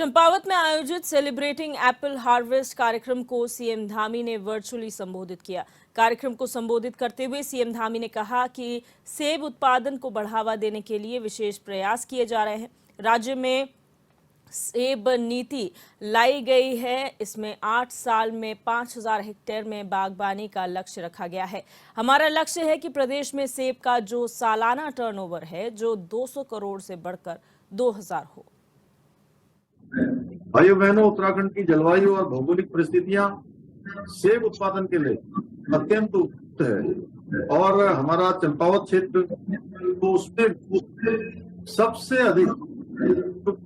चंपावत में आयोजित celebrating Apple harvest कार्यक्रम को सीएम धामी ने वर्चुअली संबोधित किया। कार्यक्रम को संबोधित करते हुए सीएम धामी ने कहा कि सेब उत्पादन को बढ़ावा देने के लिए विशेष प्रयास किए जा रहे हैं। राज्य में सेब नीति लाई गई है। इसमें 8 साल में 5000 हेक्टेयर में बागबानी का लक्ष्य रखा गया है। हमारा लक्ष्य है कि प्रदेश में सेब का जो सालाना टर्नओवर है जो 200 करोड़ से बढ़कर 2000 हो। भाइयों बहनों, उत्तराखंड की जलवायु और भौगोलिक परिस्थितियां सेब उत्पादन के लिए अत्यंत उपयुक्त है और हमारा चंपावत क्षेत्र तो उसमें सबसे अधिक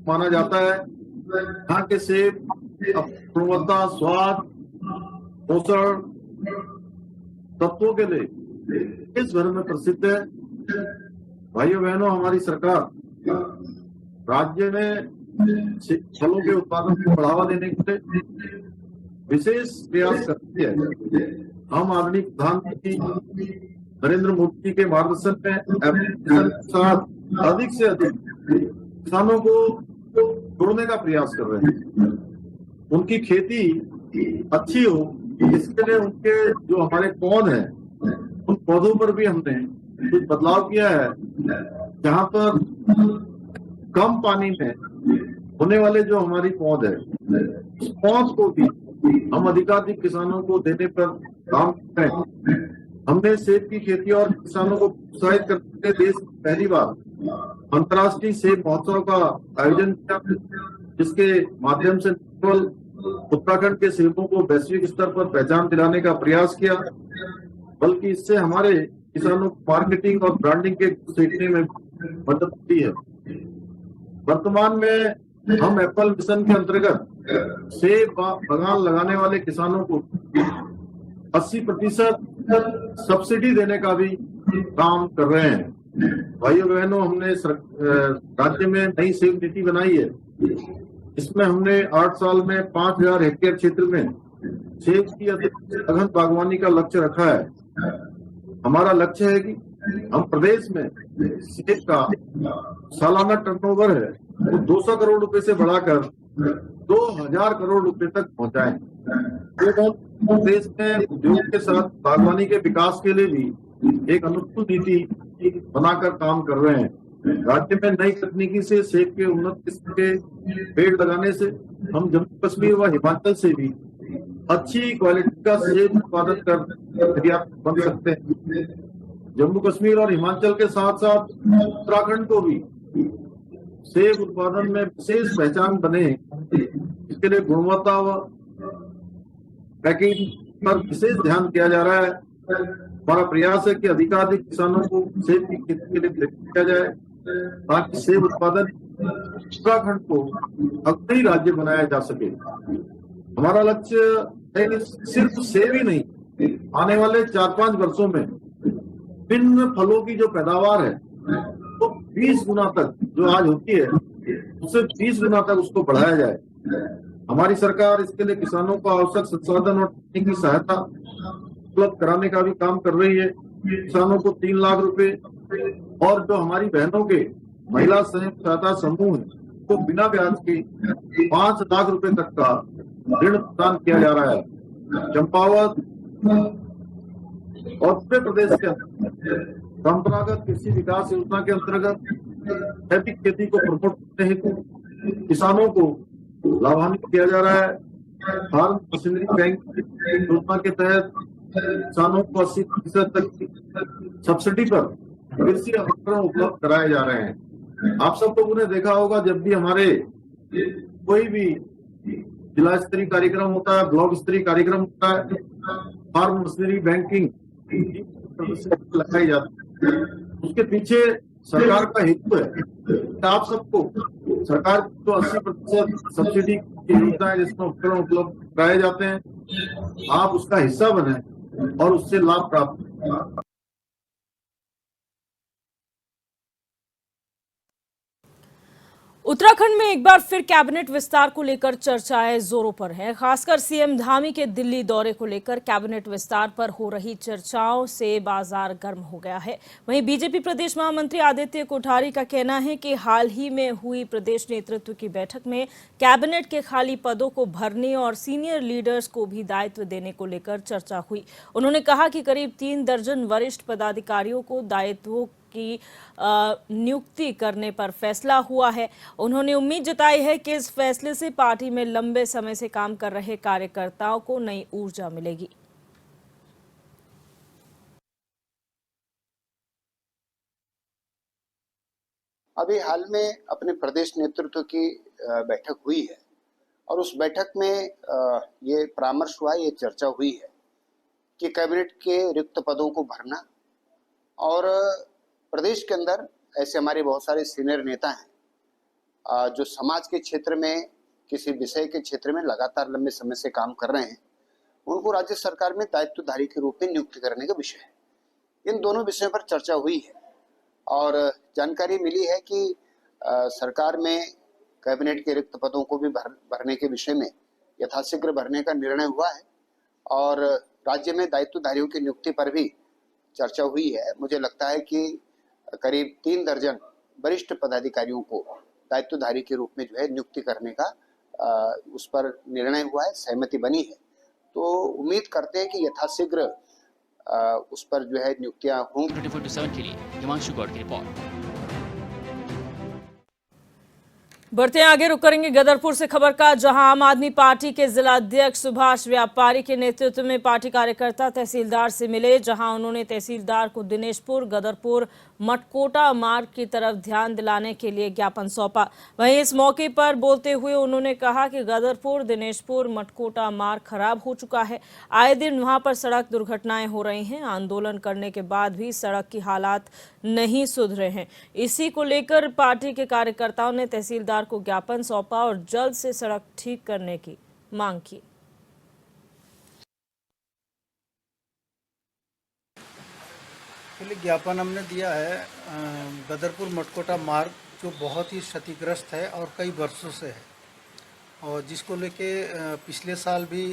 माना जाता है। यहाँ के सेब गुणवत्ता, स्वाद, पोषण तत्वों के लिए इस भर में प्रसिद्ध है। भाइयों बहनों, हमारी सरकार राज्य में फलों के उत्पादन को बढ़ावा देने के लिए विशेष प्रयास करती है। हम आदरणीय प्रधानमंत्री नरेंद्र मोदी जी के मार्गदर्शन में एप्लीकेशन के साथ अधिक से अधिक किसानों को जोड़ने का प्रयास कर रहे हैं। उनकी खेती अच्छी हो, इसके लिए उनके जो हमारे पौध हैं उन पौधों पर भी हमने कुछ बदलाव किया है। जहाँ पर कम पानी में होने वाले जो हमारी पौध है, उस पौध को भी हम अधिकाधिक किसानों को देने पर काम कर रहे हैं। हमने सेब की खेती और किसानों को प्रोत्साहित करने के देश में पहली बार अंतर्राष्ट्रीय सेब महोत्सव का आयोजन किया, जिसके माध्यम से केवल उत्तराखंड के सेबों को वैश्विक स्तर पर पहचान दिलाने का प्रयास किया, बल्कि इससे हमारे किसानों को मार्केटिंग और ब्रांडिंग के सीखने में मदद मिली है। वर्तमान में हम एप्पल मिशन के अंतर्गत सेब बागान लगाने वाले किसानों को 80% सब्सिडी देने का भी काम कर रहे हैं। भाइयों बहनों, हमने राज्य में नई सेब नीति बनाई है। इसमें हमने 8 साल में 5000 हेक्टेयर क्षेत्र में सेब की सघन बागवानी का लक्ष्य रखा है। हमारा लक्ष्य है कि हम प्रदेश में सेब का सालाना टर्नओवर है वो 200 करोड़ रुपए से बढ़ाकर 2000 करोड़ रुपए तक पहुंचाएं। प्रदेश में उद्योग के साथ बागवानी के विकास के लिए भी एक अनुकूल नीति बनाकर काम कर रहे हैं। राज्य में नई तकनीकी से सेब के उन्नत किस्म के पेड़ लगाने से हम जम्मू कश्मीर व हिमाचल से भी अच्छी क्वालिटी का सेब उत्पादन कर निर्यात बन सकते हैं। जम्मू कश्मीर और हिमाचल के साथ साथ उत्तराखंड को भी सेब उत्पादन में विशेष पहचान बने, इसके लिए गुणवत्ता व पैकेजिंग पर विशेष ध्यान दिया जा रहा है। हमारा प्रयास है कि अधिकाधिक किसानों को सेब की खेती के लिए प्रेरित किया जाए, ताकि सेब उत्पादन उत्तराखंड को अग्रणी राज्य बनाया जा सके। हमारा लक्ष्य है कि सिर्फ सेब ही नहीं, आने वाले 4-5 वर्षों में विभिन्न फलों की जो पैदावार है तो 20 गुना तक जो आज होती है उससे 20 गुना तक उसको बढ़ाया जाए। हमारी सरकार इसके लिए किसानों को आवश्यक संसाधन और तकनीकी सहायता उपलब्ध कराने का भी काम कर रही है। किसानों को 3 लाख रुपए और जो हमारी बहनों के महिला संयुक्त सहायता समूह है को बिना ब्याज के 5 लाख रुपए तक का ऋण प्रदान किया जा रहा है। चंपावत और उत्तर प्रदेश के परंपरागत कृषि विकास योजना के अंतर्गत जैविक खेती को प्रमोट करने हेतु किसानों को लाभान्वित किया जा रहा है। फार्म मशीनरी बैंक योजना के तहत किसानों को 80% तक की सब्सिडी पर कृषि उपकरण उपलब्ध कराए जा रहे हैं। आप सब लोगों ने देखा होगा, जब भी हमारे कोई भी जिला स्तरीय कार्यक्रम होता है, ब्लॉक स्तरीय कार्यक्रम होता है, फार्म मशीनरी बैंकिंग लगाई जाती है। उसके पीछे सरकार का हेतु है कि आप सबको सरकार तो 80% सब्सिडी की योजना है जिसमें उपकरण उपलब्ध कराए जाते हैं, आप उसका हिस्सा बने और उससे लाभ प्राप्त करें। उत्तराखंड में एक बार फिर कैबिनेट विस्तार को लेकर चर्चाएं जोरों पर है। खासकर सीएम धामी के दिल्ली दौरे को लेकर कैबिनेट विस्तार पर हो रही चर्चाओं से बाजार गर्म हो गया है। वहीं बीजेपी प्रदेश महामंत्री आदित्य कोठारी का कहना है कि हाल ही में हुई प्रदेश नेतृत्व की बैठक में कैबिनेट के खाली पदों को भरने और सीनियर लीडर्स को भी दायित्व देने को लेकर चर्चा हुई। उन्होंने कहा कि करीब 3 दर्जन वरिष्ठ पदाधिकारियों को दायित्वों की नियुक्ति करने पर फैसला हुआ है। उन्होंने उम्मीद जताई है कि इस फैसले से पार्टी में लंबे समय से काम कर रहे कार्यकर्ताओं को नई ऊर्जा मिलेगी। अभी हाल में अपने प्रदेश नेतृत्व की बैठक हुई है और उस बैठक में ये परामर्श हुआ, ये चर्चा हुई है कि कैबिनेट के रिक्त पदों को भरना और प्रदेश के अंदर ऐसे हमारे बहुत सारे सीनियर नेता हैं जो समाज के क्षेत्र में किसी विषय के क्षेत्र में लगातार लंबे समय से काम कर रहे हैं, उनको राज्य सरकार में दायित्वधारी के रूप में नियुक्त करने का विषय है। इन दोनों विषयों पर चर्चा हुई है और जानकारी मिली है कि सरकार में कैबिनेट के रिक्त पदों को भी भरने के विषय में यथाशीघ्र भरने का निर्णय हुआ है और राज्य में दायित्वधारियों की नियुक्ति पर भी चर्चा हुई है। मुझे लगता है कि करीब 3 दर्जन वरिष्ठ पदाधिकारियों को दायित्वधारी के रूप में जो है नियुक्ति करने का उस पर निर्णय हुआ है, सहमति बनी है। तो उम्मीद करते हैं कि यथाशीघ्र उस पर जो है नियुक्तियां होंगी। 24/7 के लिए हिमांशु गौड़ की रिपोर्ट। बढ़ते हैं आगे, रुक करेंगे गदरपुर से खबर का, जहां आम आदमी पार्टी के जिला अध्यक्ष सुभाष व्यापारी के नेतृत्व में पार्टी कार्यकर्ता तहसीलदार से मिले, जहां उन्होंने तहसीलदार को दिनेशपुर, गदरपुर, मटकोटा मार्ग की तरफ ध्यान दिलाने के लिए ज्ञापन सौंपा। वहीं इस मौके पर बोलते हुए उन्होंने कहा कि गदरपुर, दिनेशपुर, मटकोटा मार्ग खराब हो चुका है। आए दिन वहां पर सड़क दुर्घटनाएं हो रही हैं। आंदोलन करने के बाद भी सड़क की हालात नहीं सुधरे हैं। इसी को लेकर पार्टी के कार्यकर्ताओं ने तहसीलदार को ज्ञापन सौंपा और जल्द से सड़क ठीक करने की मांग की। ज्ञापन हमने दिया है गदरपुर मटकोटा मार्ग जो बहुत ही क्षतिग्रस्त है और कई वर्षों से है, और जिसको लेके पिछले साल भी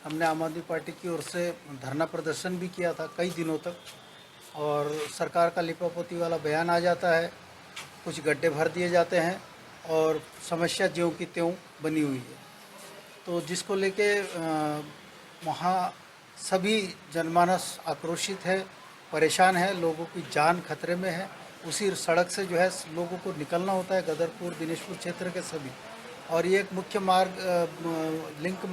हमने आम आदमी पार्टी की ओर से धरना प्रदर्शन भी किया था कई दिनों तक, और सरकार का लिपापोती वाला बयान आ जाता है, कुछ गड्ढे भर दिए जाते हैं और समस्या ज्यों की त्यों बनी हुई है। तो जिसको लेके वहाँ सभी जनमानस आक्रोशित है, परेशान है, लोगों की जान खतरे में है। उसी सड़क से जो है लोगों को निकलना होता है गदरपुर, दिनेशपुर क्षेत्र के सभी, और ये एक मुख्य मार्ग लिंक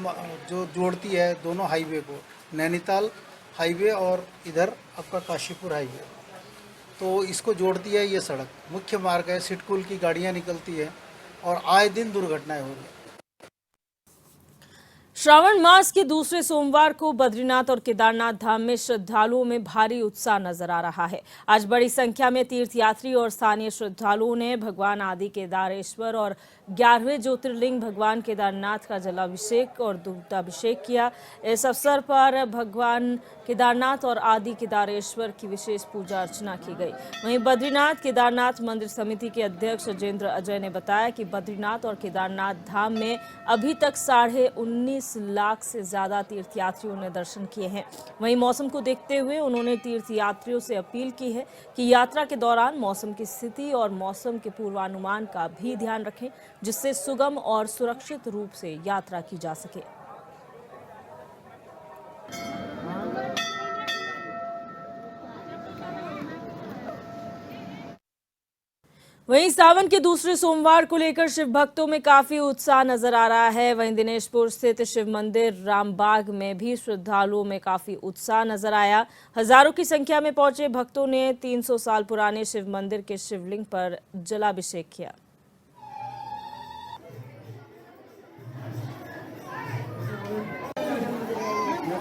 जो जोड़ती है दोनों हाईवे को, नैनीताल हाईवे और इधर आपका काशीपुर हाईवे, तो इसको जोड़ती है। ये सड़क मुख्य मार्ग है, सिटकुल की गाड़ियाँ निकलती है और आए दिन दुर्घटनाएं हो रही हैं। श्रावण मास के दूसरे सोमवार को बद्रीनाथ और केदारनाथ धाम में श्रद्धालुओं में भारी उत्साह नजर आ रहा है। आज बड़ी संख्या में तीर्थयात्री और स्थानीय श्रद्धालुओं ने भगवान आदि केदारेश्वर और 11वें ज्योतिर्लिंग भगवान केदारनाथ का जलाभिषेक और दुग्धाभिषेक किया। इस अवसर पर भगवान केदारनाथ और आदि केदारेश्वर की विशेष पूजा अर्चना की गई। वहीं बद्रीनाथ केदारनाथ मंदिर समिति के अध्यक्ष राजेंद्र अजय ने बताया कि बद्रीनाथ और केदारनाथ धाम में अभी तक 19.5 लाख से ज्यादा तीर्थयात्रियों ने दर्शन किए हैं। वहीं मौसम को देखते हुए उन्होंने तीर्थयात्रियों से अपील की है कि यात्रा के दौरान मौसम की स्थिति और मौसम के पूर्वानुमान का भी ध्यान रखें, जिससे सुगम और सुरक्षित रूप से यात्रा की जा सके। वहीं सावन के दूसरे सोमवार को लेकर शिव भक्तों में काफी उत्साह नजर आ रहा है। वहीं दिनेशपुर स्थित शिव मंदिर रामबाग में भी श्रद्धालुओं में काफी उत्साह नजर आया। हजारों की संख्या में पहुंचे भक्तों ने 300 साल पुराने शिव मंदिर के शिवलिंग पर जलाभिषेक किया।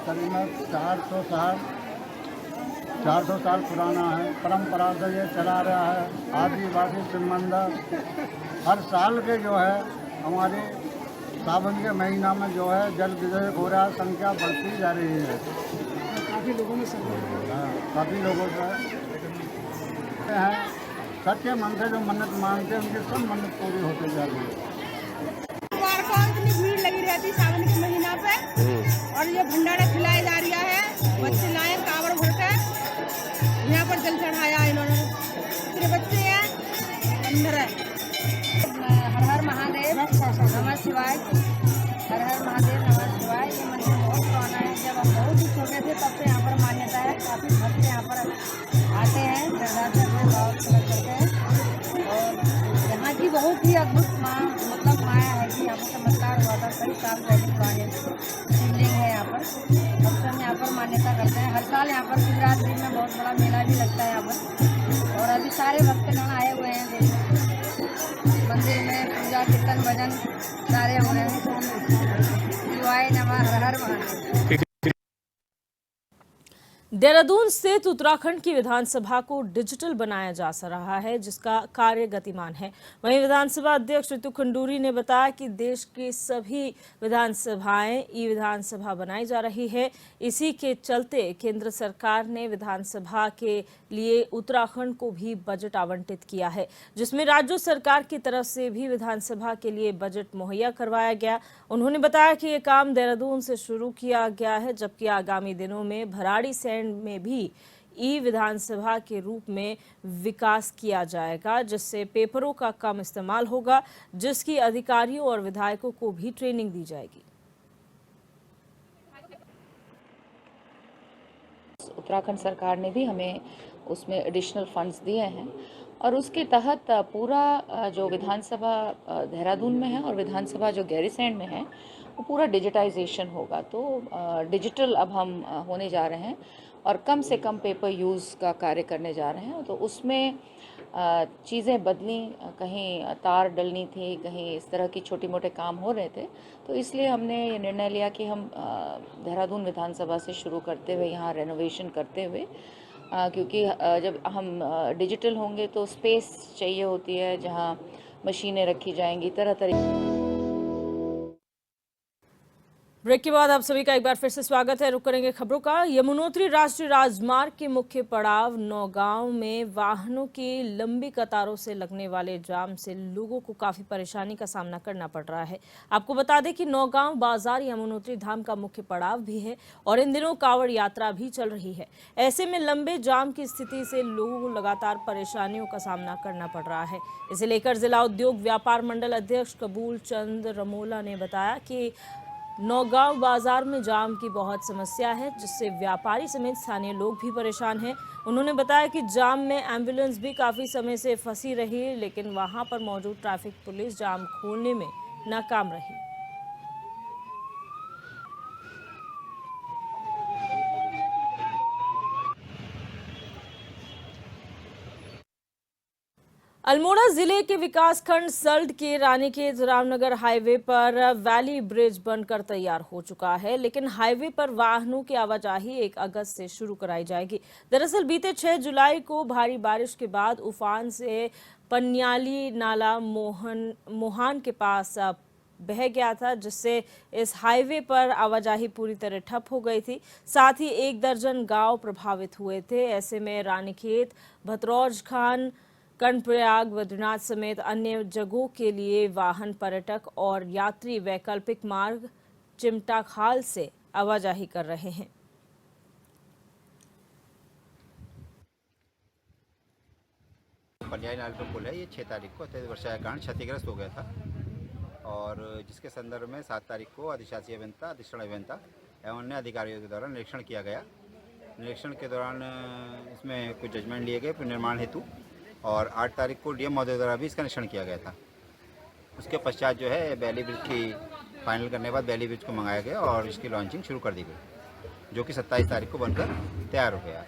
करीब 400 साल पुराना है, परंपरा से ये चला रहा है। आदिवासी शिव मंदिर हर साल के जो है हमारे सावन के महीना में जो है जल विजय हो रहा है, संख्या बढ़ती जा रही है। काफ़ी लोगों से हैं सच्चे मन से जो मन्नत मांगते हैं उनकी सब मन्नत पूरी होते जा रही है। इतनी भीड़ लगी रहती सावन के महीना पे और ये भंडारा खिलाया जा रहा है। बच्चे लाए कावड़ भर कर यहाँ पर जल चढ़ाया इन्होंने। फिर बच्चे हैं अंदर है। हर हर महादेव नमः शिवाय। हर हर महादेव नमः शिवाय। ये मंदिर बहुत पुराना है। जब हम बहुत ही छोटे थे तब से यहाँ पर मान्यता है। काफी भक्त यहाँ पर आते हैं, श्रद्धा से अपने भाव करते हैं। और यहाँ की बहुत ही अद्भुत मतलब माया है कि यहाँ पर चमत्कार हुआ था कई साल पहले। पुराने शिवलिंग है यहाँ पर। तब से हम यहाँ पर मान्यता करते हैं। हर साल यहाँ पर शिवरात्रि में बहुत बड़ा मेला भी लगता है यहाँ पर। और अभी सारे भक्तगण आए हुए हैं मंदिर में। पूजा कीर्तन भजन सारे हो रहे हैं। शिवाय नमः। हर हर महादेव। देहरादून स्थित उत्तराखंड की विधानसभा को डिजिटल बनाया जा रहा है, जिसका कार्य गतिमान है। वहीं विधानसभा अध्यक्ष ऋतु खंडूरी ने बताया कि देश की सभी विधानसभाएं ई विधानसभा बनाई जा रही है। इसी के चलते केंद्र सरकार ने विधानसभा के लिए उत्तराखंड को भी बजट आवंटित किया है, जिसमें राज्य सरकार की तरफ से भी विधानसभा के लिए बजट मुहैया करवाया गया। उन्होंने बताया कि ये काम देहरादून से शुरू किया गया है, जबकि आगामी दिनों में भराड़ीसैंण में भी ई विधानसभा के रूप में विकास किया जाएगा, जिससे पेपरों का कम इस्तेमाल होगा, जिसकी अधिकारियों और विधायकों को भी ट्रेनिंग दी जाएगी। उत्तराखंड सरकार ने भी हमें उसमें एडिशनल फंड्स दिए हैं और उसके तहत पूरा जो विधानसभा देहरादून में है और विधानसभा जो गैरीसैंण में है वो पूरा डिजिटाइजेशन होगा। तो डिजिटल अब हम होने जा रहे हैं और कम से कम पेपर यूज़ का कार्य करने जा रहे हैं। तो उसमें चीज़ें बदली, कहीं तार डलनी थी, कहीं इस तरह की छोटी मोटे काम हो रहे थे। तो इसलिए हमने ये निर्णय लिया कि हम देहरादून विधानसभा से शुरू करते हुए यहाँ रेनोवेशन करते हुए, क्योंकि जब हम डिजिटल होंगे तो स्पेस चाहिए होती है जहाँ मशीनें रखी जाएंगी, तरह तरह। ब्रेक के बाद आप सभी का एक बार फिर से स्वागत है। रुक करेंगे खबरों का। यमुनोत्री राष्ट्रीय राजमार्ग के मुख्य पड़ाव नौगांव में वाहनों की लंबी कतारों से लगने वाले जाम से लोगों को काफी परेशानी का सामना करना पड़ रहा है। आपको बता दें कि नौगांव बाजार यमुनोत्री धाम का मुख्य पड़ाव भी है और इन दिनों कांवड़ यात्रा भी चल रही है। ऐसे में लंबे जाम की स्थिति से लोगों को लगातार परेशानियों का सामना करना पड़ रहा है। इसे लेकर जिला उद्योग व्यापार मंडल अध्यक्ष कबूल चंद रमोला ने बताया कि नौगांव बाजार में जाम की बहुत समस्या है, जिससे व्यापारी समेत स्थानीय लोग भी परेशान हैं। उन्होंने बताया कि जाम में एम्बुलेंस भी काफी समय से फंसी रही, लेकिन वहां पर मौजूद ट्रैफिक पुलिस जाम खोलने में नाकाम रही। अल्मोड़ा जिले के विकासखंड सल्ट के रानीखेत रामनगर हाईवे पर वैली ब्रिज बनकर तैयार हो चुका है, लेकिन हाईवे पर वाहनों की आवाजाही 1 अगस्त से शुरू कराई जाएगी। दरअसल बीते 6 जुलाई को भारी बारिश के बाद उफान से पन्याली नाला मोहान के पास बह गया था, जिससे इस हाईवे पर आवाजाही पूरी तरह ठप हो गई थी। साथ ही 1 दर्जन गांव प्रभावित हुए थे। ऐसे में रानीखेत, भतरौज खान, कर्णप्रयाग, बद्रीनाथ समेत अन्य जगहों के लिए वाहन, पर्यटक और यात्री वैकल्पिक मार्ग चिमटा खाल से आवाजाही कर रहे हैं। पन्याली नाले पर पुल है, ये 6 तारीख को अत्यधिक वर्षा के कारण क्षतिग्रस्त हो गया था और जिसके संदर्भ में 7 तारीख को अधिशासी अभियंता, अधिष्ठान अभियंता एवं अन्य अधिकारियों के द्वारा निरीक्षण किया गया। निरीक्षण के दौरान इसमें कुछ जजमेंट लिए गए पुनर्निर्माण हेतु और 8 तारीख को डीएम महोदय द्वारा भी इसका निरीक्षण किया गया था। उसके पश्चात जो है बैली ब्रिज की फाइनल करने के बाद बैली ब्रिज को मंगाया गया और इसकी लॉन्चिंग शुरू कर दी गई, जो कि 27 तारीख को बनकर तैयार हो गया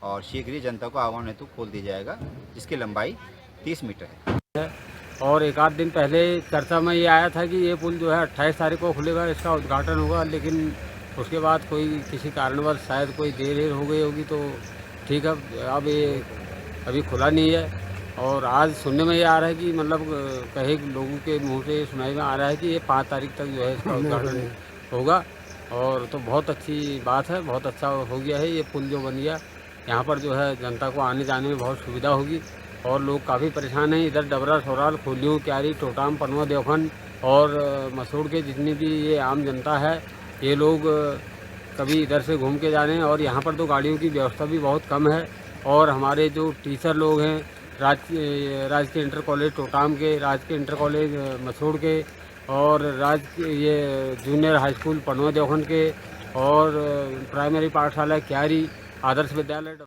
और शीघ्र ही जनता को आह्वान हेतु खोल दिया जाएगा, जिसकी लंबाई 30 मीटर है। और 1 आध दिन पहले चर्चा में ये आया था कि ये पुल जो है 28 तारीख को खुलेगा, इसका उद्घाटन होगा, लेकिन उसके बाद कोई किसी कारणवश शायद कोई देर हो गई होगी, तो ठीक है अब ये अभी खुला नहीं है। और आज सुनने में ये आ रहा है कि मतलब कई लोगों के मुंह से सुनाई में आ रहा है कि ये 5 तारीख तक जो है इसका उद्घाटन होगा और तो बहुत अच्छी बात है, बहुत अच्छा हो गया है। ये पुल जो बन गया, यहाँ पर जो है जनता को आने जाने में बहुत सुविधा होगी और लोग काफ़ी परेशान हैं। इधर डबरा, सोराल, खोलियो, क्यारी, टोटाम, पनवा, देवखन और मसूड़ के जितनी भी ये आम जनता है, ये लोग कभी इधर से घूम के जा रहे हैं। और यहाँ पर तो गाड़ियों की व्यवस्था भी बहुत कम है। और हमारे जो टीचर लोग हैं राजकीय इंटर कॉलेज टोटाम के, राजकीय इंटर कॉलेज मसूड़ के और ये जूनियर हाई स्कूल पनवा, देवखन के और प्राइमरी पाठशाला क्यारी, आदर्श विद्यालय